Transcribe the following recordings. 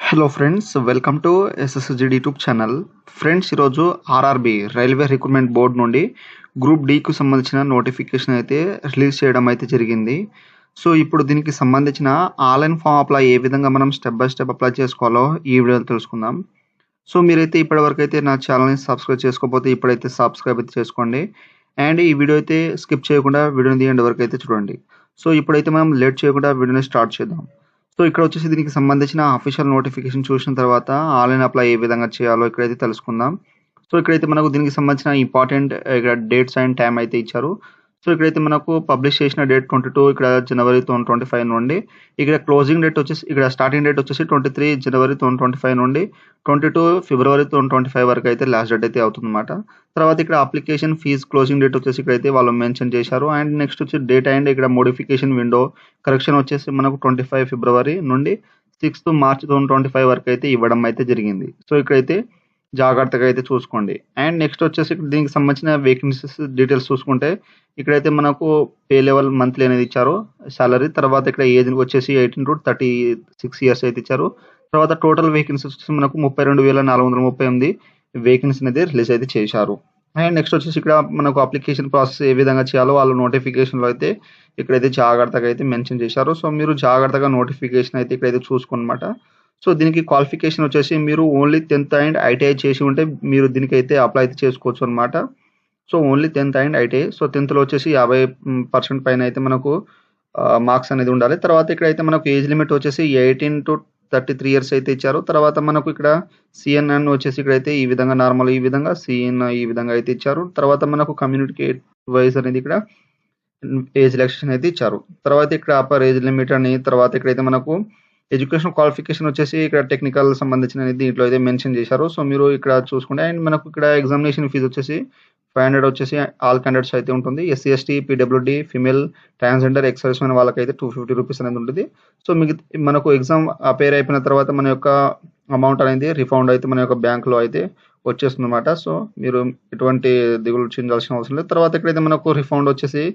Hello friends, welcome to ఎస్ఎస్జిడి YouTube channel. Friends, ఈరోజు RRB railway recruitment board నుండి group డీకు సంబంధించిన notification అయితే release చేయడం అయితే జరిగింది. సో ఇప్పుడు దీనికి సంబంధించిన ఆన్లైన్ ఫామ్ అప్లై ఏ విధంగా మనం స్టెప్ బై స్టెప్ అప్లై చేసుకోవాలో ఈ వీడియోలో తెలుసుకుందాం. సో మీరైతే ఇప్పటివరకు అయితే నా ఛానల్ని సబ్స్క్రైబ్ చేసుకోకపోతే ఇప్పుడైతే సబ్స్క్రైబ్ అయితే చేసుకోండి. అండ్ ఈ వీడియో అయితే స్కిప్ చేయకుండా వీడియోని తీయండి వరకు అయితే చూడండి. సో ఇప్పుడైతే మనం లేట్ చేయకుండా వీడియోని స్టార్ట్ చేద్దాం. సో ఇక్కడ వచ్చేసి దీనికి సంబంధించిన అఫీషియల్ నోటిఫికేషన్ చూసిన తర్వాత ఆన్లైన్ అప్లై ఏ విధంగా చేయాలో ఇక్కడైతే తెలుసుకుందాం. సో ఇక్కడైతే మనకు దీనికి సంబంధించిన ఇంపార్టెంట్ ఇక్కడ డేట్స్ అండ్ టైం అయితే ఇచ్చారు. సో ఇక్కడైతే మనకు పబ్లిష్ చేసిన డేట్ 22 ఇక్కడ జనవరి 2025 నుండి, ఇక్కడ క్లోజింగ్ డేట్ వచ్చేసి ఇక్కడ స్టార్టింగ్ డేట్ వచ్చేసి 23 జనవరి 2025 నుండి 22 ఫిబ్రవరి 2025 వరకు అయితే లాస్ట్ డేట్ అయితే అవుతుందన్నమాట. తర్వాత ఇక్కడ అప్లికేషన్ ఫీజ్ క్లోజింగ్ డేట్ వచ్చేసి ఇక్కడైతే వాళ్ళు మెన్షన్ చేశారు. అండ్ నెక్స్ట్ వచ్చి డేట్ అండ్ ఇక్కడ మోడిఫికేషన్ విండో కరెక్షన్ వచ్చేసి మనకు 25 ఫిబ్రవరి నుండి 6 మార్చ్ 2025 వరకు అయితే ఇవ్వడం అయితే జరిగింది. సో ఇక్కడైతే జాగ్రత్తగా అయితే చూసుకోండి. అండ్ నెక్స్ట్ వచ్చేసి దీనికి సంబంధించిన వేకెన్సీస్ డీటెయిల్స్ చూసుకుంటే ఇక్కడైతే మనకు పే లెవెల్ మంత్లీ అనేది ఇచ్చారు, సాలరీ. తర్వాత ఇక్కడ ఏజ్ వచ్చేసి 18 to 36 ఇయర్స్ అయితే ఇచ్చారు. తర్వాత టోటల్ వేకెన్సీస్ వచ్చేసి మనకు 32,438 వేకెన్సీ అనేది రిలీజ్ అయితే చేశారు. అండ్ నెక్స్ట్ వచ్చేసి ఇక్కడ మనకు అప్లికేషన్ ప్రాసెస్ ఏ విధంగా చేయాలో వాళ్ళు నోటిఫికేషన్లో అయితే ఇక్కడైతే జాగ్రత్తగా అయితే మెన్షన్ చేశారు. సో మీరు జాగ్రత్తగా నోటిఫికేషన్ అయితే ఇక్కడైతే చూసుకోనమాట. సో దీనికి క్వాలిఫికేషన్ వచ్చేసి మీరు ఓన్లీ 10th అండ్ ఐటీఐ చేసి ఉంటే మీరు దీనికైతే అప్లై అయితే చేసుకోవచ్చు అనమాట. So only 10th and ITI. So 10thలో వచ్చేసి 50% పైన అయితే మనకు మార్క్స్ అనేది ఉండాలి. తర్వాత ఇక్కడైతే మనకు ఏజ్ లిమిట్ వచ్చేసి 18 to 33 ఇయర్స్ అయితే ఇచ్చారు. తర్వాత మనకు ఇక్కడ సిఎన్ఎన్ వచ్చేసి ఇక్కడైతే ఈ విధంగా నార్మల్ ఈ విధంగా సిఎన్ ఈ విధంగా అయితే ఇచ్చారు. తర్వాత మనకు కమ్యూనిటీ వైజ్ అనేది ఇక్కడ ఏజ్ రిలాక్సేషన్ అయితే ఇచ్చారు. తర్వాత ఇక్కడ అప్పర్ ఏజ్ లిమిట్ అని, తర్వాత ఇక్కడైతే మనకు ఎడ్యుకేషన్ క్వాలిఫికేషన్ వచ్చేసి ఇక్కడ టెక్నికల్ సంబంధించిన దీంట్లో అయితే మెన్షన్ చేశారు. సో మీరు ఇక్కడ చూసుకుంటే అండ్ మనకు ఇక్కడ ఎగ్జామినేషన్ ఫీజు వచ్చేసి 500 వచ్చేసి ఆల్ క్యాండిడేట్స్ అయితే ఉంటుంది. SC ST PWD female transgender ex-service men వాళ్ళకైతే 250 రూపీస్ అనేది ఉంటుంది. సో మనకు ఎగ్జామ్ అపేర్ అయిపోయిన తర్వాత మన యొక్క అమౌంట్ అనేది రిఫండ్ అయితే మన యొక్క బ్యాంకులో అయితే వచ్చేస్తుంది అనమాట. సో మీరు ఎటువంటి దిగులు చెందాల్సిన అవసరం లేదు. తర్వాత ఇక్కడైతే మనకు రిఫండ్ వచ్చేసి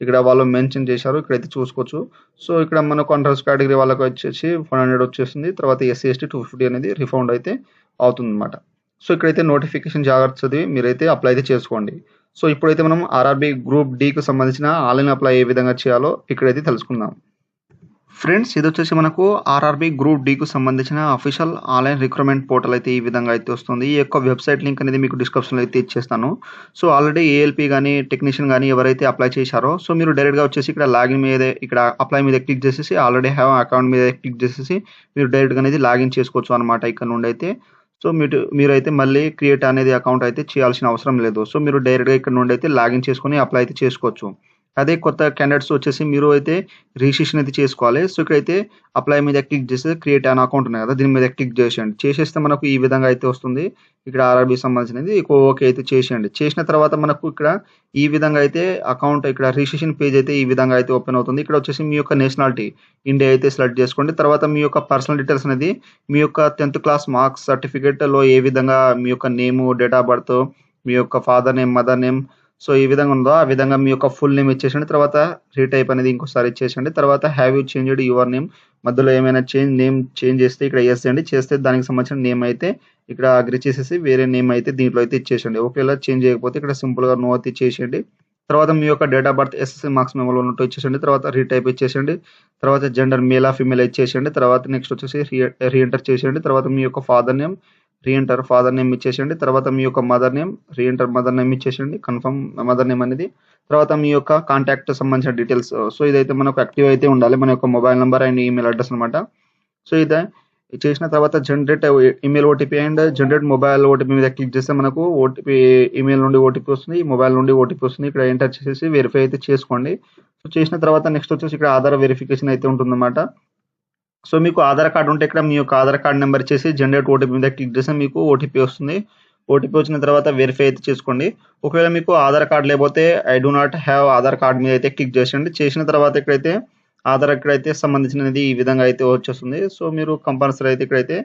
ఇక్కడ వాళ్ళు మెన్షన్ చేశారు, ఇక్కడైతే చూసుకోవచ్చు. సో ఇక్కడ మనకు అండర్ కేటగిరీ వాళ్ళకి వచ్చేసి 400 వచ్చేస్తుంది. తర్వాత ఎస్సీ ఎస్టీ 250 అనేది రిఫండ్ అయితే అవుతుంది అనమాట. సో ఇక్కడైతే నోటిఫికేషన్ జాగ్రత్త చదివి మీరైతే అప్లై అయితే చేసుకోండి. సో ఇప్పుడైతే మనం ఆర్ఆర్బి గ్రూప్ డీకి సంబంధించిన ఆన్లైన్ అప్లై ఏ విధంగా చేయాలో ఇక్కడైతే తెలుసుకుందాం. ఫ్రెండ్స్, ఇది వచ్చేసి మనకు ఆర్ఆర్బి గ్రూప్ డీకు సంబంధించిన అఫీషియల్ ఆన్లైన్ రిక్రూట్మెంట్ పోర్టల్ అయితే ఈ విధంగా అయితే వస్తుంది. ఈ యొక్క వెబ్సైట్ లింక్ అనేది మీకు డిస్క్రిప్షన్లో అయితే ఇచ్చేస్తాను. సో ఆల్రెడీ ఏఎల్పి కానీ టెక్నీషియన్ కానీ ఎవరైతే అప్లై చేశారో సో మీరు డైరెక్ట్గా వచ్చేసి ఇక్కడ లాగిన్ మీద ఇక్కడ అప్లై మీద క్లిక్ చేసేసి ఆల్రెడీ హ్యావ్ అకౌంట్ మీద క్లిక్ చేసేసి మీరు డైరెక్ట్గా అనేది లాగిన్ చేసుకోవచ్చు అనమాట ఇక్కడ నుండి అయితే. సో మీరైతే మళ్ళీ క్రియేట్ అనేది అకౌంట్ అయితే చేయాల్సిన అవసరం లేదు. సో మీరు డైరెక్ట్గా ఇక్కడ నుండి అయితే లాగిన్ చేసుకొని అప్లై అయితే చేసుకోవచ్చు. అదే కొత్త క్యాండిడేట్స్ వచ్చేసి మీరు అయితే రిజిస్ట్రేషన్ అయితే చేసుకోవాలి. సో ఇక్కడైతే అప్లై మీద క్లిక్ చేస్తే క్రియేట్ అన్ అకౌంట్ ఉంది కదా, దీని మీద క్లిక్ చేసేయండి. చేసేస్తే మనకు ఈ విధంగా అయితే వస్తుంది. ఇక్కడ ఆర్ఆర్బీ సంబంధించినది ఓకే అయితే చేసేయండి. చేసిన తర్వాత మనకు ఇక్కడ ఈ విధంగా అయితే అకౌంట్ ఇక్కడ రిజిస్ట్రేషన్ పేజ్ అయితే ఈ విధంగా అయితే ఓపెన్ అవుతుంది. ఇక్కడ వచ్చేసి మీ యొక్క నేషనాలిటీ ఇండియా అయితే సెలెక్ట్ చేసుకోండి. తర్వాత మీ యొక్క పర్సనల్ డీటెయిల్స్ అనేది మీ యొక్క 10th క్లాస్ మార్క్స్ సర్టిఫికేట్లో ఏ విధంగా మీ యొక్క నేము, డేట్ ఆఫ్ బర్త్, మీ యొక్క father name, mother name so ఈ విధంగా ఉందో ఆ విధంగా మీ యొక్క ఫుల్ నేమ్ ఇచ్చేసండి. తర్వాత రీటైప్ అనేది ఇంకోసారి ఇచ్చేసండి. తర్వాత have you changed your name, మధ్యలో ఏమైనా నేమ్ చేంజ్ చేస్తే ఇక్కడ ఎస్ చేయండి. చేస్తే దానికి సంబంధించిన నేమ్ అయితే ఇక్కడ అగ్రి చేసేసి వేరే నేమ్ అయితే దీంట్లో అయితే ఇచ్చేసండి. ఒకవేళ చేంజ్ చేయకపోతే ఇక్కడ సింపుల్గా నో అయితే ఇచ్చేసేయండి. తర్వాత మీ యొక్క date of birth SSC marks మెమోలో ఉన్నట్టు ఇచ్చేసండి. తర్వాత రీటైప్ ఇచ్చేసండి. తర్వాత జెండర్ మేలా ఫీమేల్ ఇచ్చేసేయండి. తర్వాత నెక్స్ట్ వచ్చేసి రీఎంటర్ చేసేయండి. తర్వాత మీ యొక్క father name re-enter father name ఇచ్చేసేయండి. తర్వాత మీ యొక్క mother name re-enter mother name ఇచ్చేసేయండి, కన్ఫర్మ్ మదర్ నేమ్ అనేది. తర్వాత మీ యొక్క కాంటాక్ట్ సంబంధించిన డీటెయిల్స్. సో ఇదైతే మనకు యాక్టివ్ అయితే ఉండాలి, మన యొక్క mobile number and email address అనమాట. సో ఇది చేసిన తర్వాత generate email OTP and generate mobile OTP మీద క్లిక్ చేస్తే మనకు ఓటీపీ ఈమెయిల్ నుండి ఓటీపీ వస్తుంది, మొబైల్ నుండి ఓటీపీ వస్తుంది. ఇక్కడ ఎంటర్ చేసేసి వెరిఫై అయితే చేసుకోండి. సో చేసిన తర్వాత నెక్స్ట్ వచ్చేసి ఇక్కడ ఆధార్ వెరిఫికేషన్ అయితే ఉంటుందన్నమాట. సో మీకు ఆధార్ కార్డు ఉంటే ఇక్కడ మీ యొక్క ఆధార్ కార్డు నెంబర్ ఇచ్చేసి జనరేట్ ఓటీపీ మీద క్లిక్ చేస్తే మీకు ఓటీపీ వస్తుంది. ఓటీపీ వచ్చిన తర్వాత వెరిఫై అయితే చేసుకోండి. ఒకవేళ మీకు ఆధార్ కార్డు లేకపోతే I do not have Aadhaar card మీద అయితే క్లిక్ చేసేయండి. చేసిన తర్వాత ఇక్కడైతే ఆధార్ ఇక్కడైతే సంబంధించినది ఈ విధంగా అయితే వచ్చేస్తుంది. సో మీరు కంపల్సరీ అయితే ఇక్కడైతే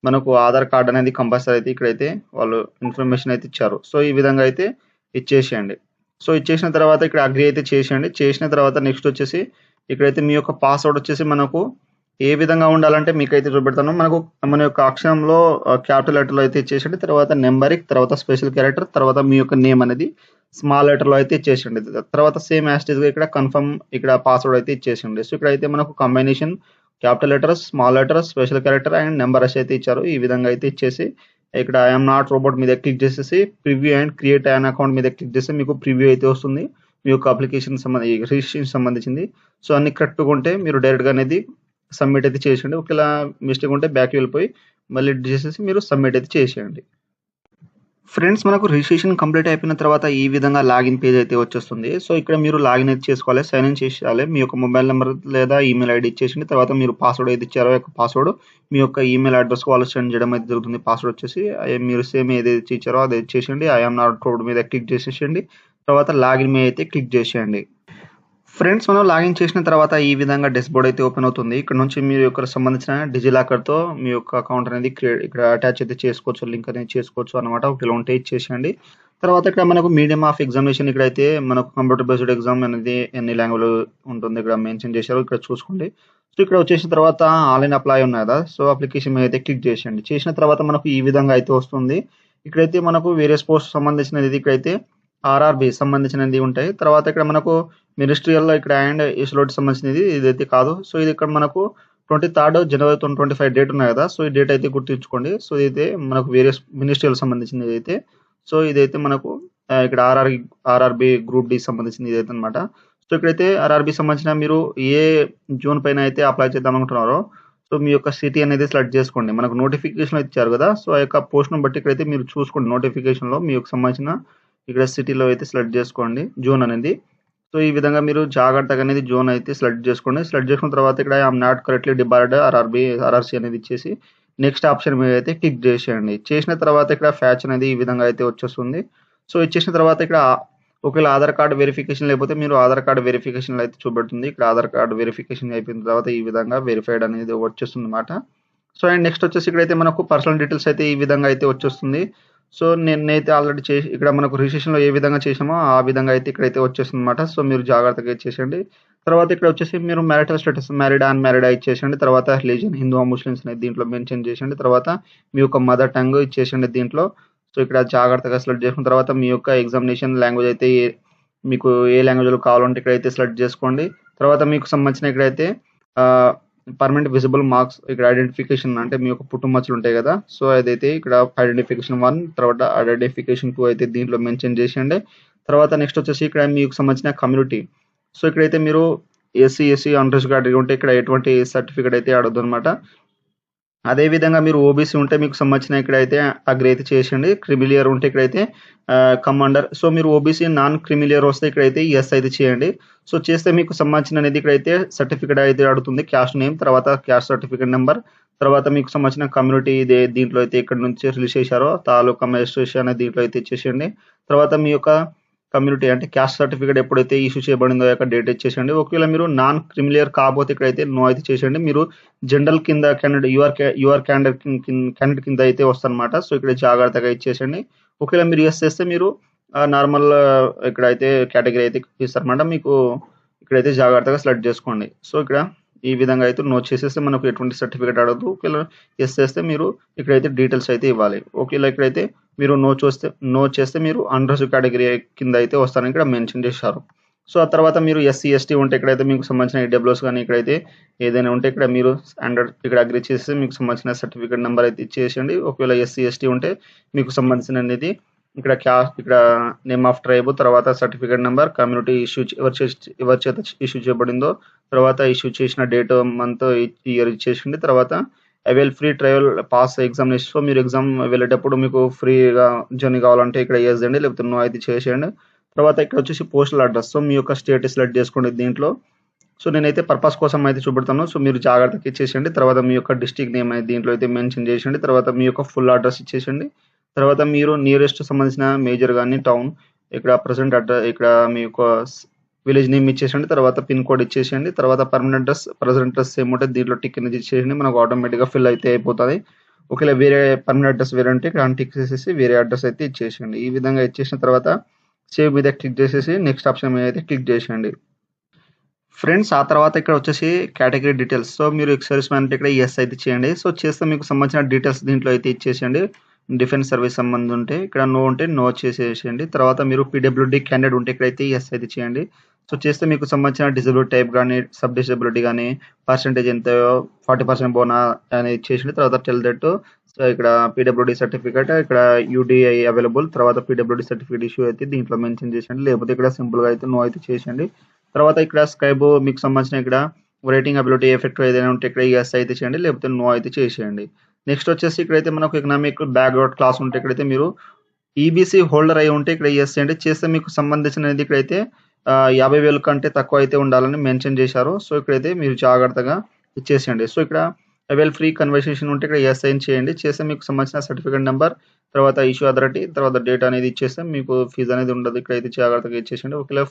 మనకు ఆధార్ కార్డు అనేది కంపల్సరీ అయితే ఇక్కడైతే వాళ్ళు ఇన్ఫర్మేషన్ అయితే ఇచ్చారు. సో ఈ విధంగా అయితే ఇచ్చేసేయండి. సో ఇచ్చేసిన తర్వాత ఇక్కడ అగ్రి అయితే చేసేయండి. చేసిన తర్వాత నెక్స్ట్ వచ్చేసి ఇక్కడైతే మీ యొక్క పాస్వర్డ్ వచ్చేసి మనకు ఏ విధంగా ఉండాలంటే మీకైతే చూపెడతాను. మన యొక్క అక్షరంలో క్యాపిటల్ లెటర్‌లో అయితే ఇచ్చేసేయండి. తర్వాత నంబరిక్, తర్వాత స్పెషల్ క్యారెక్టర్, తర్వాత మీ యొక్క నేమ్ అనేది స్మాల్ లెటర్‌లో అయితే ఇచ్చేసేయండి. తర్వాత సేమ్ యాజ్ ఇట్ ఈస్‌గా ఇక్కడ కన్ఫర్మ్ ఇక్కడ పాస్వర్డ్ అయితే ఇచ్చేసేయండి. సో, ఇక్కడైతే మనకు combination capital letters, small letters, special character and numbers అయితే ఇచ్చారు. ఈ విధంగా అయితే ఇచ్చేసి ఇక్కడ ఐ యామ్ నాట్ రోబోట్ మీద క్లిక్ చేసేసి preview and create an account మీద క్లిక్ చేస్తే మీకు ప్రివ్యూ అయితే వస్తుంది. మీ యొక్క అప్లికేషన్ రిజిస్ట్రేషన్ సంబంధించింది. సో, అన్ని కరెక్ట్‌గా ఉంటే మీరు డైరెక్ట్‌గా అనేది సబ్మిట్ అయితే చేసేయండి. ఒకవేళ మిస్టేక్ ఉంటే బ్యాక్‌కి వెళ్ళిపోయి మళ్ళీ చేసేసి మీరు సబ్మిట్ అయితే చేసేయండి. ఫ్రెండ్స్, మనకు రిజిస్ట్రేషన్ కంప్లీట్ అయిపోయిన తర్వాత ఈ విధంగా లాగిన్ పేజ్ అయితే వచ్చేస్తుంది. సో, ఇక్కడ మీరు లాగిన్ అయితే చేసుకోవాలి. సైన్ ఇన్ చేసేయాలి. మీ యొక్క మొబైల్ నంబర్ లేదా ఈమెయిల్ ఐడీ ఇచ్చేసింది. తర్వాత మీరు పాస్వర్డ్ ఏది ఇచ్చారో యొక్క పాస్వర్డ్ మీ యొక్క ఈమెయిల్ అడ్రస్‌కి వాళ్ళు సెండ్ చేయడం అయితే జరుగుతుంది. పాస్వర్డ్ వచ్చేసి మీరు సేమ్ ఏదైతే ఇచ్చారో అది ఇచ్చేసేయండి. ఐ యామ్ నాట్ రోబోట్ మీద క్లిక్ చేసేసేయండి. తర్వాత లాగిన్ మీద అయితే క్లిక్ చేసేయండి. ఫ్రెండ్స్, మనం లాగిన్ చేసిన తర్వాత ఈ విధంగా డాష్‌బోర్డ్ అయితే ఓపెన్ అవుతుంది. ఇక్కడ నుంచి మీ యొక్క సంబంధించిన డిజిలాకర్‌తో మీ యొక్క అకౌంట్ అనేది ఇక్కడ అటాచ్ అయితే చేసుకోవచ్చు. లింక్ అనేది చేసుకోవచ్చు అన్నమాట. ఒకవేళ ఉంటే ఇచ్చేసేయండి. తర్వాత ఇక్కడ మనకు మీడియం ఆఫ్ ఎగ్జామినేషన్ ఇక్కడైతే మనకు కంప్యూటర్ బేస్డ్ ఎగ్జామ్ అనేది ఎన్ని లాంగ్వేజ్‌లో ఉంటుంది ఇక్కడ మెన్షన్ చేశారు. ఇక్కడ చూసుకోండి. సో, ఇక్కడ వచ్చేసిన తర్వాత ఆన్‌లైన్ అప్లై ఉంది కదా! సో, అప్లికేషన్ మీద అయితే క్లిక్ చేసేయండి. చేసిన తర్వాత మనకు ఈ విధంగా అయితే వస్తుంది. ఇక్కడైతే మనకు వేరియస్ పోస్ట్ సంబంధించినది ఇక్కడైతే ఆర్ఆర్‌బీ సంబంధించినది ఉంటాయి. తర్వాత ఇక్కడ మనకు మినిస్ట్రియల్‌లో ఇక్కడ అండ్ ఇస్రోకి సంబంధించినది ఇదైతే కాదు. సో, ఇది ఇక్కడ మనకు 23 జనవరి 2025 డేట్ ఉన్నాయి కదా! సో, ఈ డేట్ అయితే గుర్తుంచుకోండి. సో, ఇదైతే మనకు వేరియస్ మినిస్ట్రియల్ సంబంధించింది ఇదైతే. సో, ఇదైతే మనకు ఇక్కడ ఆర్ఆర్‌బీ గ్రూప్ డి సంబంధించింది ఇదైతే అన్నమాట. సో, ఇక్కడైతే ఆర్ఆర్‌బీ సంబంధించిన మీరు ఏ జోన్ పైన అయితే అప్లై చేద్దాం అనుకుంటున్నారో సో, మీ యొక్క సిటీ అనేది సెలెక్ట్ చేసుకోండి. మనకు నోటిఫికేషన్ ఇచ్చారు కదా! సో, ఆ యొక్క పోస్ట్‌ని బట్టి ఇక్కడైతే మీరు చూసుకోండి. నోటిఫికేషన్‌లో మీకు సంబంధించిన ఇక్కడ సిటీలో అయితే సెలెక్ట్ చేసుకోండి జోన్ అనేది. సో, ఈ విధంగా మీరు జాగ్రత్తగా అనేది జోన్ అయితే సెలెక్ట్ చేసుకోండి. సెలెక్ట్ చేసుకున్న తర్వాత ఇక్కడ I am not correctly debarred RRC అనేది ఇచ్చేసి నెక్స్ట్ ఆప్షన్ మీద అయితే క్లిక్ చేసేయండి. చేసిన తర్వాత ఇక్కడ ఫ్యాచ్ అనేది ఈ విధంగా అయితే వచ్చేస్తుంది. సో, ఇచ్చేసిన తర్వాత ఇక్కడ ఒకవేళ ఆధార్ కార్డ్ వెరిఫికేషన్ లేకపోతే మీరు ఆధార్ కార్డ్ వెరిఫికేషన్‌లో అయితే చూపెడుతుంది. ఇక్కడ ఆధార్ కార్డ్ వెరిఫికేషన్ అయిపోయిన తర్వాత ఈ విధంగా వెరిఫైడ్ అనేది వచ్చేస్తుందన్నమాట. సో, అండ్ నెక్స్ట్ వచ్చేసి ఇక్కడైతే మనకు పర్సనల్ డీటెయిల్స్ అయితే ఈ విధంగా అయితే వచ్చేస్తుంది. సో, నేనైతే ఆల్రెడీ ఇక్కడ మనకు రిజిస్ట్రేషన్‌లో ఏ విధంగా చేసామో ఆ విధంగా అయితే ఇక్కడైతే వచ్చేస్తుందన్నమాట. సో, మీరు జాగ్రత్తగా ఇచ్చేసేయండి. తర్వాత ఇక్కడ వచ్చేసి మీరు మ్యారిటల్ స్టేటస్ మ్యారీడా, అన్‌మ్యారీడా ఇచ్చేసేయండి. తర్వాత రిలీజియన్ హిందూ, ముస్లిమ్స్ అనేది దీంట్లో మెన్షన్ చేసేయండి. తర్వాత మీ యొక్క మదర్ టంగ్ ఇచ్చేసేయండి దీంట్లో. సో, ఇక్కడ జాగ్రత్తగా సెలెక్ట్ చేసుకున్న తర్వాత మీ యొక్క ఎగ్జామినేషన్ లాంగ్వేజ్ అయితే మీకు ఏ లాంగ్వేజ్‌లో కావాలంటే ఇక్కడైతే సెలెక్ట్ చేసుకోండి. తర్వాత మీకు సంబంధించిన ఇక్కడైతే ఆహ్, పర్మనెంట్ విజిబుల్ మార్క్స్ ఇక్కడ ఐడెంటిఫికేషన్ అంటే మీ యొక్క పుట్టుమచ్చలు ఉంటాయి కదా! సో, అదైతే ఇక్కడ ఐడెంటిఫికేషన్ 1 తర్వాత ఐడెంటిఫికేషన్ 2 అయితే దీంట్లో మెన్షన్ చేసేయండి. తర్వాత నెక్స్ట్ వచ్చేసి ఇక్కడ మీకు సంబంధించిన కమ్యూనిటీ. సో, ఇక్కడైతే మీరు ఎస్సీ, అన్‌రిజర్వ్డ్ కేటగిరీ ఉంటే ఇక్కడ ఎటువంటి సర్టిఫికేట్ అయితే అడగదన్నమాట. అదే విధంగా మీరు ఓబీసీ ఉంటే మీకు సంబంధించిన ఇక్కడైతే అగ్రి అయితే చేసేయండి. క్రిమిలియర్ ఉంటే ఇక్కడైతే కమ్ అండర్. సో, మీరు ఓబీసీ నాన్ క్రిమిలియర్ వస్తే ఇక్కడైతే యెస్ అయితే చేయండి. సో, చేస్తే మీకు సంబంధించిన అనేది ఇక్కడైతే సర్టిఫికేట్ అయితే అడుగుతుంది. క్యాస్ట్ నేమ్, తర్వాత క్యాస్ట్ సర్టిఫికేట్ నంబర్, తర్వాత మీకు సంబంధించిన కమ్యూనిటీ దీంట్లో అయితే ఇక్కడ నుంచి రిలీజ్ చేశారో తాలూకా మెజిస్ట్రేషన్ అనేది దీంట్లో అయితే ఇచ్చేసేయండి. తర్వాత మీ యొక్క కమ్యూనిటీ అంటే క్యాస్ట్ సర్టిఫికేట్ ఎప్పుడైతే ఇష్యూ చేయబడిందో ఆ యొక్క డేట్ ఇచ్చేసేయండి. ఒకవేళ మీరు నాన్ క్రిమిలియర్ కాకపోతే ఇక్కడైతే నో అయితే చేసేయండి. మీరు జనరల్ కింద క్యాండిడేట్ యూఆర్ క్యాండిడేట్ కింద అయితే వస్తదన్నమాట. సో, ఇక్కడ జాగ్రత్తగా ఇచ్చేసేయండి. ఒకవేళ మీరు యెస్ చేస్తే మీరు నార్మల్ ఇక్కడైతే కేటగిరీ అయితే ఇస్తారన్నమాట. మీకు ఇక్కడైతే జాగ్రత్తగా సెలెక్ట్ చేసుకోండి. సో, ఇక్కడ ఈ విధంగా అయితే నో చేసేస్తే మనకు ఎటువంటి సర్టిఫికేట్ అడగదు. ఒకవేళ యెస్ చేస్తే మీరు ఇక్కడైతే డీటెయిల్స్ అయితే ఇవ్వాలి. ఒకవేళ ఇక్కడైతే మీరు నో చేస్తే మీరు అన్‌రిజర్వ్డ్ కేటగిరీ కింద అయితే వస్తారని ఇక్కడ మెన్షన్ చేశారు. సో, ఆ తర్వాత మీరు ఎస్సీ, ఎస్టీ ఉంటే ఇక్కడైతే మీకు సంబంధించిన ఈడబ్ల్యూఎస్ గాని ఇక్కడైతే ఏదైనా ఉంటే ఇక్కడ మీరు స్టాండర్డ్ ఇక్కడ అగ్రీ చేసి మీకు సంబంధించిన సర్టిఫికేట్ నంబర్ అయితే ఇచ్చేసేయండి. ఒకవేళ ఎస్సీ, ఎస్టీ ఉంటే మీకు సంబంధించిన అనేది ఇక్కడ నేమ్ ఆఫ్ ట్రైబ్, తర్వాత సర్టిఫికేట్ నంబర్, కమ్యూనిటీ ఇష్యూ ఎవరి చేత ఇష్యూ చేయబడిందో, తర్వాత ఇష్యూ చేసిన డేట్, మంత్, ఇయర్ ఇచ్చేసేయండి. తర్వాత avail free trial pass examination. So, మీరు ఎగ్జామ్ వెళ్ళేటప్పుడు మీకు ఫ్రీగా జర్నీ కావాలంటే ఇక్కడ యెస్ అండి. లేకపోతే నో అయితే చేసేయండి. తర్వాత ఇక్కడ వచ్చేసి పోస్టల్ అడ్రస్. సో, మీ యొక్క స్టేట్ సెలెక్ట్ చేసుకోండి దీంట్లో. సో, నేనైతే పర్పస్ కోసం అయితే చూపెడతాను. సో, మీరు జాగ్రత్తగా ఇచ్చేసేయండి. తర్వాత మీ యొక్క డిస్ట్రిక్ట్ నేమ్ అయితే దీంట్లో అయితే మెన్షన్ చేసేయండి. తర్వాత మీ యొక్క ఫుల్ అడ్రస్ ఇచ్చేసేయండి. తర్వాత మీరు నియరెస్ట్ సంబంధించిన మేజర్ గాని టౌన్ ఇక్కడ ఇక్కడ మీ యొక్క విలేజ్ నేమ్ ఇచ్చేసేయండి. తర్వాత పిన్ కోడ్ ఇచ్చేసేయండి. తర్వాత ప్రెజెంట్ అడ్రస్ సేమ్ ఉంటే దీంట్లో టిక్ అనేది ఇచ్చేసేయండి. మనకు ఆటోమేటిక్‌గా ఫిల్ అయితే అయిపోతది. ఒకవేళ వేరే పర్మనెంట్ అడ్రస్ వేరే ఉంటే ఇక్కడ టిక్ చేసేసి వేరే అడ్రస్ అయితే ఇచ్చేసేయండి. ఈ విధంగా ఇచ్చేసిన తర్వాత సేవ్ మీద క్లిక్ చేసేసి నెక్స్ట్ ఆప్షన్ మీద అయితే క్లిక్ చేసేయండి. ఫ్రెండ్స్ ఆ తర్వాత ఇక్కడ వచ్చేసి కేటగిరీ డీటెయిల్స్. సో మీరు ఎక్స్ సర్వీస్ మ్యాన్ అంటే ఇక్కడ యెస్ అయితే చేయండి. సో చేస్తే మీకు సంబంధించిన డీటెయిల్స్ దీంట్లో అయితే ఇచ్చేసేయండి. డిఫెన్స్ సర్వీస్ సంబంధం ఉంటే ఇక్కడ నో ఉంటే నో చేసేసేయండి. తర్వాత మీరు పీడబ్ల్యూడీ క్యాండిడేట్ ఉంటే ఇక్కడైతే యెస్ అయితే చేయండి. సో చేస్తే మీకు సంబంధించిన డిజబిలిటీ టైప్ గానీ, సబ్ డిజబిలిటీ గానీ, పర్సెంటేజ్ ఎంతో 40% బోనా అనేది ఇచ్చేసేయండి. తర్వాత టెల్ దట్ సో ఇక్కడ పీడబ్ల్యూడీ సర్టిఫికేట్, ఇక్కడ యూడీఐ అవైలబుల్, తర్వాత పీడబ్ల్యూడీ సర్టిఫికేట్ ఇష్యూ అయితే దీంట్లో మెన్షన్ చేసేయండి. లేకపోతే ఇక్కడ సింపుల్‌గా అయితే నో అయితే చేసేయండి. తర్వాత ఇక్కడ స్కైబో మీకు సంబంధించిన ఇక్కడ రేటింగ్ అబిలిటీ ఎఫెక్ట్ ఏదైనా ఉంటే ఇక్కడ యెస్ అయితే చేయండి. లేకపోతే నో అయితే చేసేయండి. నెక్స్ట్ వచ్చేసి ఇక్కడైతే మనకు ఎకనామిక్ బ్యాక్‌గ్రౌండ్ క్లాస్ ఉంటే ఇక్కడైతే మీరు ఈబీసీ హోల్డర్ అయి ఉంటే ఇక్కడ యెస్ చేయండి. చేస్తే మీకు సంబంధించినది ఇక్కడైతే 50,000 కంటే తక్కువ అయితే ఉండాలని మెన్షన్ చేశారు. సో ఇక్కడైతే మీరు జాగ్రత్తగా ఇచ్చేసేయండి. సో ఇక్కడ అవైల్ ఫ్రీ కన్వర్సేషన్ ఉంటే ఇక్కడ యెస్ అని చేయండి. చేస్తే మీకు సంబంధించిన సర్టిఫికేట్ నెంబర్, తర్వాత ఇష్యూ అథారిటీ, తర్వాత డేట్ అనేది ఇచ్చేస్తే మీకు ఫీజు అనేది ఉండదు. ఇక్కడైతే జాగ్రత్తగా ఇచ్చేసేయండి. ఒకవేళ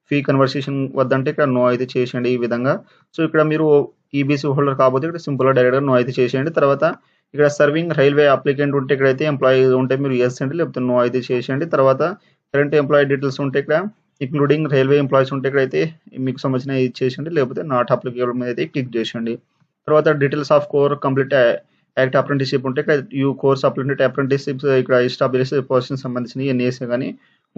ఫీ కన్వర్సేషన్ వద్దంటే ఇక్కడ నో అయితే చేసేయండి ఈ విధంగా. సో ఇక్కడ మీరు ఈబీసీ హోల్డర్ కాకపోతే ఇక్కడ సింపుల్‌గా డైరెక్ట్‌గా నో అయితే చేసేయండి. తర్వాత ఇక్కడ సర్వింగ్ రైల్వే అప్లికెంట్ ఉంటే ఇక్కడైతే ఎంప్లాయీ ఉంటే మీరు యెస్ అండి. లేకపోతే నో అయితే చేసేయండి. తర్వాత కరెంట్ ఎంప్లాయీ డీటెయిల్స్ ఉంటే ఇక్కడ ఇంక్లూడింగ్ రైల్వే ఎంప్లాయీస్ ఉంటే ఇక్కడైతే మీకు సంబంధించినవి ఇచ్చేసేయండి. లేకపోతే నాట్ అప్లికేబుల్ మీద అయితే క్లిక్ చేసేయండి. తర్వాత details of core complete act apprenticeship ఉంటే ఇక్కడ కోర్స్ అప్రెంటిస్‌షిప్స్ ఇక్కడ ఎస్టాబ్లిష్ పొజిషన్ సంబంధించినవి ఎన్ఏఎస్ గాని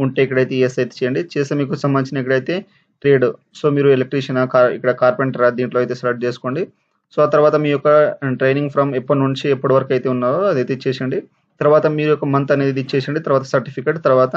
ఉంటే ఇక్కడైతే యెస్ అయితే చేయండి. చేస్తే మీకు సంబంధించిన ఇక్కడైతే ట్రేడ్, సో మీరు ఎలక్ట్రీషియన్, ఇక్కడ కార్పెంటర్ దీంట్లో అయితే సెలెక్ట్ చేసుకోండి. సో ఆ తర్వాత మీ యొక్క ట్రైనింగ్ ఫ్రమ్ ఎప్పటి నుంచి ఎప్పటి వరకు అయితే ఉన్నారో అదైతే ఇచ్చేసేయండి. తర్వాత మీ యొక్క మంత్ అనేది ఇచ్చేసేయండి. తర్వాత సర్టిఫికేట్, తర్వాత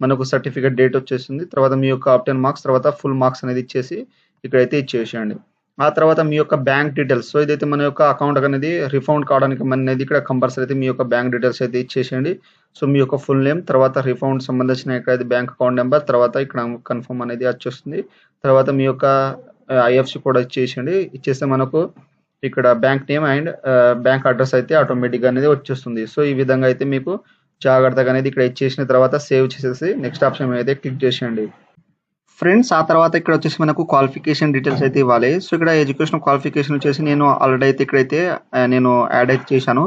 మనకు సర్టిఫికేట్ డేట్ వచ్చేసింది. తర్వాత మీ యొక్క ఆబ్టెన్ మార్క్స్, తర్వాత ఫుల్ మార్క్స్ అనేది ఇచ్చేసి ఇక్కడైతే ఇచ్చేసేయండి. ఆ తర్వాత మీ యొక్క బ్యాంక్ డీటెయిల్స్, సో ఇదైతే మన యొక్క అకౌంట్ అనేది రిఫండ్ కావడానికి అనేది ఇక్కడ కంపల్సరీ అయితే మీ యొక్క బ్యాంక్ డీటెయిల్స్ అయితే ఇచ్చేసేయండి. సో మీ యొక్క ఫుల్ నేమ్, తర్వాత రిఫండ్ సంబంధించిన ఇక్కడ బ్యాంక్ అకౌంట్ నెంబర్, తర్వాత ఇక్కడ కన్ఫర్మ్ అనేది వచ్చేస్తుంది. తర్వాత మీ యొక్క ఐఎఫ్సి కూడా ఇచ్చేసేయండి. ఇచ్చేస్తే మనకు ఇక్కడ bank name and bank address అయితే ఆటోమేటిక్‌గా అనేది వచ్చేస్తుంది. సో ఈ విధంగా అయితే మీకు జాగ్రత్తగా అనేది ఇక్కడ ఇచ్చేసిన తర్వాత సేవ్ చేసేసి నెక్స్ట్ ఆప్షన్ మీద అయితే క్లిక్ చేసేయండి. ఫ్రెండ్స్ ఆ తర్వాత ఇక్కడ వచ్చేసి మనకు క్వాలిఫికేషన్ డీటెయిల్స్ అయితే ఇవ్వాలి. సో ఇక్కడ ఎడ్యుకేషన్ క్వాలిఫికేషన్ వచ్చేసి నేను ఆల్రెడీ అయితే ఇక్కడైతే నేను యాడ్ అయితే చేశాను.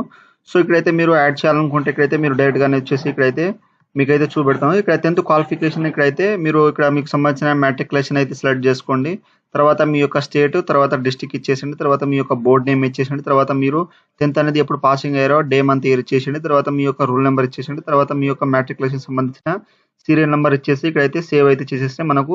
సో ఇక్కడైతే మీరు యాడ్ చేయాలనుకుంటే ఇక్కడైతే మీరు డైరెక్ట్‌గానే వచ్చేసి ఇక్కడైతే మీకైతే చూపెడతాను. ఇక్కడ 10th క్వాలిఫికేషన్ ఇక్కడైతే మీరు ఇక్కడ మీకు సంబంధించిన మ్యాట్రిక్యులేషన్ అయితే సెలెక్ట్ చేసుకోండి. తర్వాత మీ యొక్క స్టేట్, తర్వాత డిస్ట్రిక్ట్ ఇచ్చేసేయండి. తర్వాత మీ యొక్క బోర్డ్ నేమ్ ఇచ్చేసేయండి. తర్వాత మీరు 10th అనేది ఎప్పుడు పాసింగ్ అయ్యారో డే, మంత్, ఇయర్ ఇచ్చేసేయండి. తర్వాత మీ యొక్క రూల్ నెంబర్ ఇచ్చేసేయండి. తర్వాత మీ యొక్క మ్యాట్రిక్యులేషన్ సంబంధించిన సీరియల్ నెంబర్ ఇచ్చేసి ఇక్కడైతే సేవ్ అయితే చేసేస్తే మనకు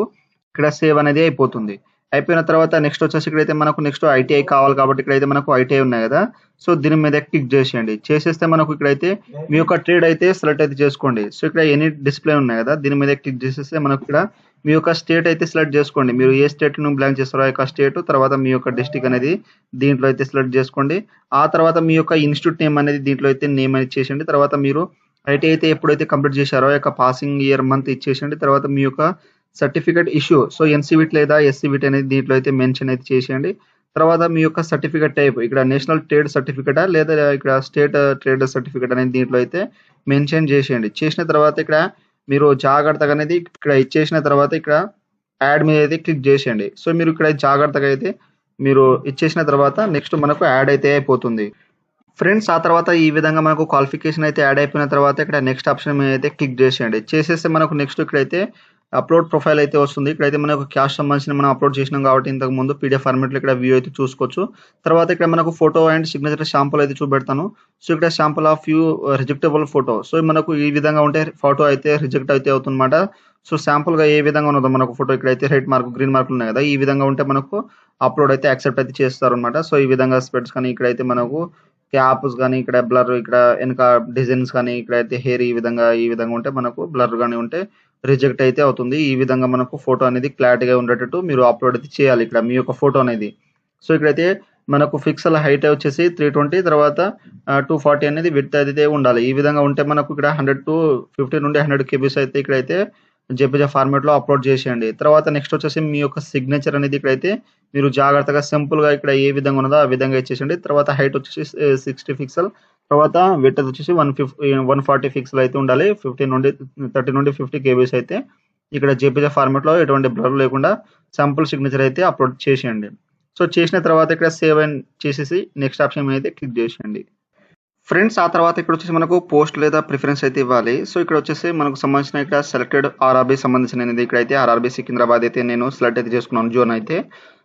ఇక్కడ సేవ్ అనేది అయిపోతుంది. అయిపోయిన తర్వాత నెక్స్ట్ వచ్చేసి ఇక్కడైతే మనకు నెక్స్ట్ ఐటీఐ కావాలి కాబట్టి ఇక్కడైతే మనకు ఐటీఐ ఉన్నాయి కదా. సో దీని మీద క్లిక్ చేసేయండి. చేసేస్తే మనకు ఇక్కడైతే మీ యొక్క ట్రేడ్ అయితే సెలెక్ట్ అయితే చేసుకోండి. సో ఇక్కడ ఎనీ డిస్ప్లే ఉన్నాయి కదా, దీని మీద క్లిక్ చేసేస్తే మనకు ఇక్కడ మీ యొక్క స్టేట్ అయితే సెలెక్ట్ చేసుకోండి. మీరు ఏ స్టేట్ ను బిలాంగ్ చేస్తారో ఆ యొక్క స్టేట్, తర్వాత మీ యొక్క డిస్ట్రిక్ట్ అనేది దీంట్లో అయితే సెలెక్ట్ చేసుకోండి. ఆ తర్వాత మీ యొక్క ఇన్స్టిట్యూట్ నేమ్ అనేది దీంట్లో అయితే నేమ్ అనేది ఇచ్చేసేయండి. తర్వాత మీరు ఐటీఐ అయితే ఎప్పుడైతే కంప్లీట్ చేశారో ఆ యొక్క పాసింగ్ ఇయర్, మంత్ ఇచ్చేసేయండి. తర్వాత మీ యొక్క సర్టిఫికేట్ ఇష్యూ, సో ఎన్సీవిటీ లేదా ఎస్సీవిటీ అనేది దీంట్లో అయితే మెన్షన్ అయితే చేసేయండి. తర్వాత మీ యొక్క సర్టిఫికేట్ టైప్ ఇక్కడ నేషనల్ ట్రేడ్ సర్టిఫికేటా లేదా ఇక్కడ స్టేట్ ట్రేడ్ సర్టిఫికేట్ అనేది దీంట్లో అయితే మెన్షన్ చేసేయండి. చేసిన తర్వాత ఇక్కడ మీరు జాగ్రత్తగా అనేది ఇక్కడ ఇచ్చేసిన తర్వాత ఇక్కడ యాడ్ మీద అయితే క్లిక్ చేసేయండి. సో మీరు ఇక్కడ జాగ్రత్తగా అయితే మీరు ఇచ్చేసిన తర్వాత నెక్స్ట్ మనకు యాడ్ అయితే అయిపోతుంది. ఫ్రెండ్స్ ఆ తర్వాత ఈ విధంగా మనకు క్వాలిఫికేషన్ అయితే యాడ్ అయిపోయిన తర్వాత ఇక్కడ నెక్స్ట్ ఆప్షన్ మీద అయితే క్లిక్ చేసేయండి. చేసేస్తే మనకు నెక్స్ట్ ఇక్కడైతే అప్లోడ్ ప్రొఫైల్ అయితే వస్తుంది. ఇక్కడైతే మనకు క్యాష్ సంబంధించిన మనం అప్లోడ్ చేసినాం కాబట్టి ఇంతకు ముందు పీడిఎఫ్ ఫార్మాట్లో ఇక్కడ వ్యూ అయితే చూసుకోవచ్చు. తర్వాత ఇక్కడ మనకు ఫోటో అండ్ సిగ్నేచర్ శాంపుల్ అయితే చూపెడతాను. సో ఇక్కడ sample of view rejectable photo, so మనకు ఈ విధంగా ఉంటే ఫోటో అయితే రిజెక్ట్ అయితే అవుతుందన్నమాట. సో శాంపుల్గా ఏ విధంగా ఉన్నదో మనకు ఫోటో ఇక్కడైతే రెడ్ మార్క్, గ్రీన్ మార్కులు ఉన్నాయి కదా, ఈ విధంగా ఉంటే మనకు అప్లోడ్ అయితే యాక్సెప్ట్ అయితే చేస్తారు అనమాట. సో ఈ విధంగా స్పెడ్స్ కానీ ఇక్కడైతే మనకు క్యాప్స్ కానీ ఇక్కడ బ్లర్, ఇక్కడ వెనక డిజైన్స్ కానీ ఇక్కడైతే హెయిర్ ఈ విధంగా ఉంటే మనకు బ్లర్ కానీ ఉంటే రిజెక్ట్ అయితే అవుతుంది. ఈ విధంగా మనకు ఫోటో అనేది క్లారిటీగా ఉండేటట్టు మీరు అప్లోడ్ అయితే చేయాలి ఇక్కడ మీ యొక్క ఫోటో అనేది. సో ఇక్కడైతే మనకు ఫిక్సల్ హైట్ వచ్చేసి 320, తర్వాత 240 అనేది విడ్త్ అయితే ఉండాలి. ఈ విధంగా ఉంటే మనకు ఇక్కడ 100 to 50 నుండి 100 కేబీస్ అయితే ఇక్కడైతే జేపీజీ ఫార్మాట్లో అప్లోడ్ చేసేయండి. తర్వాత నెక్స్ట్ వచ్చేసి మీ యొక్క సిగ్నేచర్ అనేది ఇక్కడైతే మీరు జాగ్రత్తగా సింపుల్గా ఇక్కడ ఏ విధంగా ఉన్నదో ఆ విధంగా ఇచ్చేసండి. తర్వాత హైట్ వచ్చేసి 60 పిక్సెల్, తర్వాత విడ్త్ వచ్చేసి 140 పిక్సెల్ అయితే ఉండాలి. 30 నుండి 50 కేబీస్ అయితే ఇక్కడ జేపీజీ ఫార్మాట్లో ఎటువంటి బ్లర్ లేకుండా సింపుల్ సిగ్నేచర్ అయితే అప్లోడ్ చేసేయండి. సో చేసిన తర్వాత ఇక్కడ సేవ్ అండ్ చేసేసి నెక్స్ట్ ఆప్షన్ మీద అయితే క్లిక్ చేసేయండి. ఫ్రెండ్స్ ఆ తర్వాత ఇక్కడ వచ్చేసి మనకు పోస్ట్ లేదా ప్రిఫరెన్స్ అయితే ఇవ్వాలి. సో ఇక్కడ వచ్చేసి మనకు సంబంధించిన ఇక్కడ సెలెక్టెడ్ ఆర్ఆర్‌బీ సంబంధించినది ఇక్కడైతే ఆర్ఆర్‌బీ సికింద్రాబాద్ అయితే నేను సెలెక్ట్ అయితే చేసుకున్నాను జోన్ అయితే.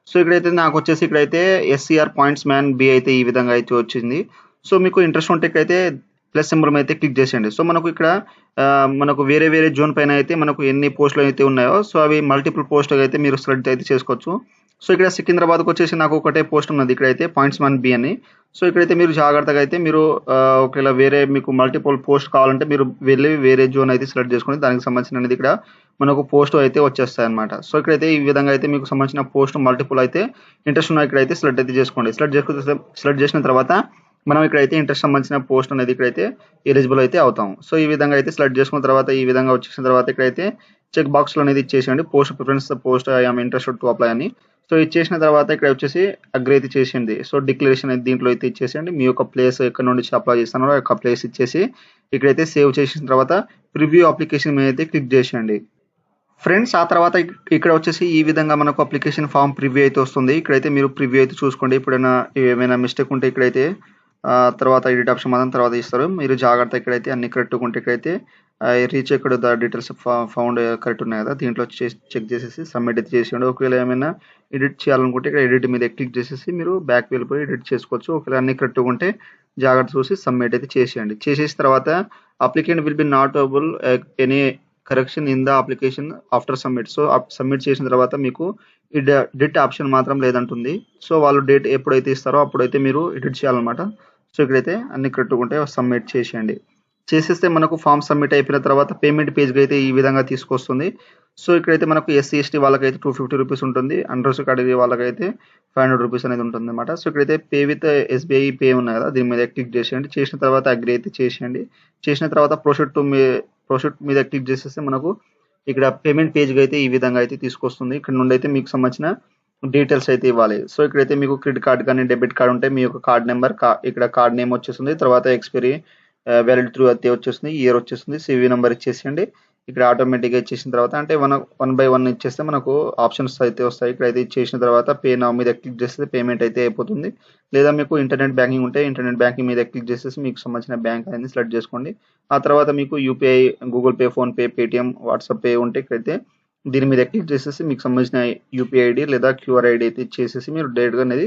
సో ఇక్కడైతే నాకొచ్చేసి ఇక్కడైతే ఎస్‌సీఆర్ పాయింట్స్ మ్యాన్ బి అయితే ఈ విధంగా అయితే వచ్చింది. సో మీకు ఇంట్రెస్ట్ ఉంటే ఇక్కడైతే ప్లస్ సింబల్ మీద అయితే క్లిక్ చేసేయండి. సో మనకు ఇక్కడ మనకు వేరే వేరే జోన్ పైన అయితే మనకు ఎన్ని పోస్టులు అయితే ఉన్నాయో సో అవి మల్టిపుల్ పోస్ట్‌గా అయితే మీరు సెలెక్ట్ అయితే చేసుకోవచ్చు. సో ఇక్కడ సికింద్రాబాద్‌కి వచ్చేసి నాకు ఒకటే పోస్ట్ ఉన్నది ఇక్కడైతే పాయింట్స్ మ్యాన్ బి అని. సో ఇక్కడైతే మీరు జాగ్రత్తగా అయితే మీరు ఒకవేళ వేరే మీకు మల్టిపుల్ పోస్ట్ కావాలంటే మీరు వెళ్ళి వేరే జోన్ అయితే సెలెక్ట్ చేసుకొని దానికి సంబంధించినది ఇక్కడ మనకు పోస్ట్ అయితే వచ్చేస్తాయన్నమాట. సో ఇక్కడైతే ఈ విధంగా అయితే మీకు సంబంధించిన పోస్ట్ మల్టిపుల్ అయితే ఇంట్రెస్ట్ ఉన్న ఇక్కడైతే సెలెక్ట్ అయితే చేసుకోండి. సెలెక్ట్ చేసిన తర్వాత మనం ఇక్కడైతే ఇంట్రెస్ట్ సంబంధించిన పోస్ట్ అనేది ఇక్కడైతే ఎలిజిబుల్ అయితే అవుతాం. సో ఈ విధంగా అయితే సెలెక్ట్ చేసుకున్న తర్వాత ఈ విధంగా వచ్చేసిన తర్వాత ఇక్కడైతే చెక్ బాక్స్‌లో అనేది ఇచ్చేసేయండి. Post preference post I am interested to apply అని. సో ఇచ్చేసిన తర్వాత ఇక్కడ వచ్చేసి అగ్రీ అయితే చేసేయండి. సో డిక్లరేషన్ అయితే దీంట్లో అయితే ఇచ్చేసేయండి. మీ యొక్క ప్లేస్ ఎక్కడి నుండి అప్లై చేస్తున్నారో ఆ యొక్క ప్లేస్ ఇచ్చేసి ఇక్కడైతే సేవ్ చేసిన తర్వాత ప్రివ్యూ అప్లికేషన్ మీద అయితే క్లిక్ చేసేయండి. ఫ్రెండ్స్ ఆ తర్వాత ఇక్కడ వచ్చేసి ఈ విధంగా మనకు అప్లికేషన్ ఫామ్ ప్రివ్యూ అయితే వస్తుంది. ఇక్కడైతే మీరు ప్రివ్యూ అయితే చూసుకోండి. ఇప్పుడైనా ఏమైనా మిస్టేక్ ఉంటే ఇక్కడైతే తర్వాత ఎడిట్ ఆప్షన్ మాత్రం తర్వాత ఇస్తారు. మీరు జాగ్రత్త ఇక్కడైతే అన్ని కరెక్ట్‌గా ఉంటే ఇక్కడైతే రీచెక్డ్ ద డీటెయిల్స్ ఫౌండ్ కరెక్ట్ ఉన్నాయి కదా! దీంట్లో చెక్ చేసేసి సబ్మిట్ అయితే చేసేయండి. ఒకవేళ ఏమైనా ఎడిట్ చేయాలనుకుంటే ఇక్కడ ఎడిట్ మీద క్లిక్ చేసేసి మీరు బ్యాక్ వెళ్ళిపోయి ఎడిట్ చేసుకోవచ్చు. ఒకవేళ అన్ని కరెక్ట్‌గా ఉంటే జాగ్రత్త చూసి సబ్మిట్ అయితే చేసేయండి. చేసేసిన తర్వాత applicant will be not able any correction in the application after submit. So submit చేసిన తర్వాత మీకు ఈ డేట్ ఆప్షన్ మాత్రం లేదంటుంది. సో వాళ్ళు డేట్ ఎప్పుడైతే ఇస్తారో అప్పుడైతే మీరు ఎడిట్ చేయాలన్నమాట. సో ఇక్కడైతే అన్ని కరెక్ట్‌గా ఉంటే సబ్మిట్ చేసేయండి. చేసేస్తే మనకు ఫామ్ సబ్మిట్ అయిపోయిన తర్వాత పేమెంట్ పేజ్‌కి అయితే ఈ విధంగా తీసుకొస్తుంది. సో ఇక్కడైతే మనకు ఎస్సీ, ఎస్టీ వాళ్ళకైతే ₹250 ఉంటుంది. అన్‌రిజర్వ్డ్ కేటగిరీ వాళ్ళకైతే ₹500 అనేది ఉంటుందన్నమాట. సో ఇక్కడైతే పే విత్ ఎస్‌బీఐ పే ఉన్నాయి కదా! దీని మీద క్లిక్ చేసేయండి. చేసిన తర్వాత అగ్రీ అయితే చేసేయండి. చేసిన తర్వాత ప్రొసీడ్ మీద క్లిక్ చేసేస్తే మనకు ఇక్కడ పేమెంట్ పేజ్‌కి అయితే ఈ విధంగా అయితే తీసుకొస్తుంది. ఇక్కడ నుండి అయితే మీకు సంబంధించిన డీటెయిల్స్ అయితే ఇవ్వాలి. సో ఇక్కడైతే మీకు క్రెడిట్ కార్డ్ కానీ డెబిట్ కార్డ్ ఉంటే మీ యొక్క కార్డ్ నెంబర్ ఇక్కడ కార్డ్ నేమ్ వచ్చేస్తుంది. తర్వాత ఎక్స్‌పైరీ వ్యాలిడ్ త్రూ అయితే వచ్చేస్తుంది. ఇయర్ వచ్చేస్తుంది. సీవీ నంబర్ ఇచ్చేసేయండి. ఇక్కడ ఆటోమేటిక్‌గా ఇచ్చేసిన తర్వాత అంటే వన్ బై వన్ ఇచ్చేస్తే మనకు ఆప్షన్స్ అయితే వస్తాయి. ఇక్కడైతే ఇచ్చేసిన తర్వాత పే నౌ మీద క్లిక్ చేస్తే పేమెంట్ అయితే అయిపోతుంది. లేదా మీకు ఇంటర్నెట్ బ్యాంకింగ్ ఉంటే ఇంటర్నెట్ బ్యాంకింగ్ మీద క్లిక్ చేసేసి మీకు సంబంధించిన బ్యాంక్ అనేది సెలెక్ట్ చేసుకోండి. ఆ తర్వాత మీకు UPI, Google pay, PhonePe, Paytm, WhatsApp pay ఉంటే ఇక్కడైతే దీని మీద క్లిక్ చేసేసి మీకు సంబంధించిన యూపీఐ ఐడీ లేదా క్యూఆర్ ఐడీ అయితే ఇచ్చేసేసి మీరు డైరెక్ట్‌గా అనేది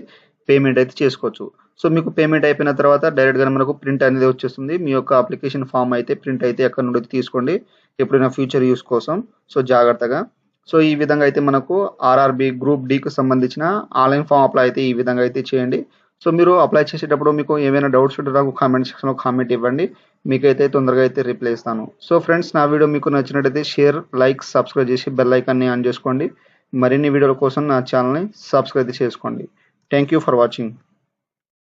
పేమెంట్ అయితే చేసుకోవచ్చు. సో మీకు పేమెంట్ అయిపోయిన తర్వాత డైరెక్ట్‌గా మనకు ప్రింట్ అనేది వచ్చేస్తుంది. మీ యొక్క అప్లికేషన్ ఫామ్ అయితే ప్రింట్ అయితే ఎక్కడి నుండి తీసుకోండి. ఎప్పుడైనా ఫ్యూచర్ యూజ్ కోసం. సో జాగ్రత్తగా. సో ఈ విధంగా అయితే మనకు ఆర్ఆర్‌బీ గ్రూప్ డీకి సంబంధించిన ఆన్‌లైన్ ఫామ్ అప్లై అయితే ఈ విధంగా అయితే చేయండి. సో మీరు అప్లై చేసేటప్పుడు మీకు ఏమైనా డౌట్స్ ఉంటే నాకు కామెంట్ సెక్షన్‌లో కామెంట్ ఇవ్వండి. మీకైతే తొందరగా అయితే రిప్లై ఇస్తాను. సో ఫ్రెండ్స్ నా వీడియో మీకు నచ్చినట్టయితే షేర్, లైక్, సబ్స్క్రైబ్ చేసి బెల్ ఐకాన్‌ని ఆన్ చేసుకోండి. మరిన్ని వీడియోల కోసం నా ఛానల్‌ని సబ్స్క్రైబ్ చేసుకోండి. Thank you for watching.